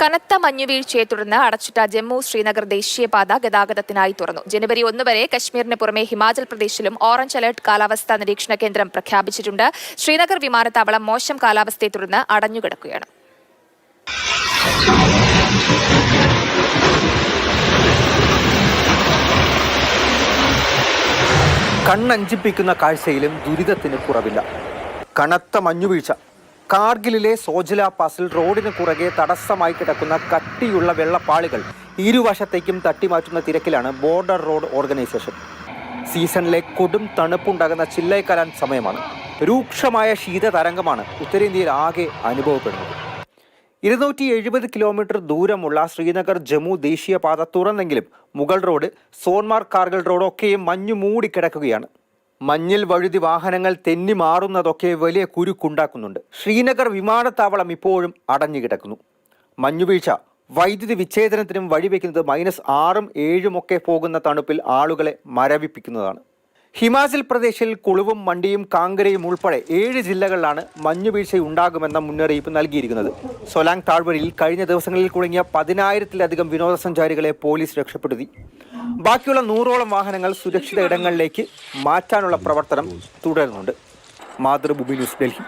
കനത്ത മഞ്ഞുവീഴ്ചയെ തുടർന്ന് അടച്ചിട്ട ജമ്മു ശ്രീനഗർ ദേശീയപാത ഗതാഗതത്തിനായി തുറന്നു. ജനുവരി 1 വരെ കശ്മീരിന് പുറമെ ഹിമാചൽ പ്രദേശിലും ഓറഞ്ച് അലർട്ട് കാലാവസ്ഥാ നിരീക്ഷണ കേന്ദ്രം പ്രഖ്യാപിച്ചിട്ടുണ്ട്. ശ്രീനഗർ വിമാനത്താവളം മോശം കാലാവസ്ഥയെ തുടർന്ന് അടഞ്ഞുകിടക്കുകയാണ്. കണ്ണഞ്ചിപ്പിക്കുന്ന കാഴ്ചയിലും ദുരിതത്തിന് കുറവില്ല. കനത്ത മഞ്ഞുവീഴ്ച. കാർഗിലിലെ സോജല പാസിൽ റോഡിന് കുറുകെ തടസ്സമായി കിടക്കുന്ന കട്ടിയുള്ള വെള്ളപ്പാളികൾ ഇരുവശത്തേക്കും തട്ടിമാറ്റുന്ന തിരക്കിലാണ് ബോർഡർ റോഡ് ഓർഗനൈസേഷൻ. സീസണിലെ കൊടും തണുപ്പുണ്ടാകുന്ന ചില്ലൈക്കലാൻ സമയമാണ്. രൂക്ഷമായ ശീതതരംഗമാണ് ഉത്തരേന്ത്യയിൽ ആകെ അനുഭവപ്പെടുന്നത്. 270 കിലോമീറ്റർ ദൂരമുള്ള ശ്രീനഗർ ജമ്മു ദേശീയപാത തുറന്നെങ്കിലും മുഗൾ റോഡ്, സോൻമാർഗ് കാർഗിൽ റോഡൊക്കെയും മഞ്ഞു മൂടിക്കിടക്കുകയാണ്. മഞ്ഞിൽ വഴുതി വാഹനങ്ങൾ തെന്നി മാറുന്നതൊക്കെ വലിയ കുരുക്കുണ്ടാക്കുന്നുണ്ട്. ശ്രീനഗർ വിമാനത്താവളം ഇപ്പോഴും അടഞ്ഞുകിടക്കുന്നു. മഞ്ഞുവീഴ്ച വൈദ്യുതി വിച്ഛേദനത്തിനും വഴിവെക്കുന്നത് -6ഉം 7ഉം ഒക്കെ പോകുന്ന തണുപ്പിൽ ആളുകളെ മരവിപ്പിക്കുന്നതാണ്. ഹിമാചൽ പ്രദേശിൽ കുളുവും മണ്ടിയും കാങ്കരയും ഉൾപ്പെടെ 7 ജില്ലകളിലാണ് മഞ്ഞുവീഴ്ചയുണ്ടാകുമെന്ന മുന്നറിയിപ്പ് നൽകിയിരിക്കുന്നത്. സൊലാങ് താഴ്വരയിൽ കഴിഞ്ഞ ദിവസങ്ങളിൽ കുടുങ്ങിയ 10,000-ലധികം വിനോദസഞ്ചാരികളെ പോലീസ് രക്ഷപ്പെടുത്തി. ബാക്കിയുള്ള 100ഓളം വാഹനങ്ങൾ സുരക്ഷിത ഇടങ്ങളിലേക്ക് മാറ്റാനുള്ള പ്രവർത്തനം തുടരുന്നുണ്ട്. മാതൃഭൂമി ന്യൂസ്, ഡൽഹി.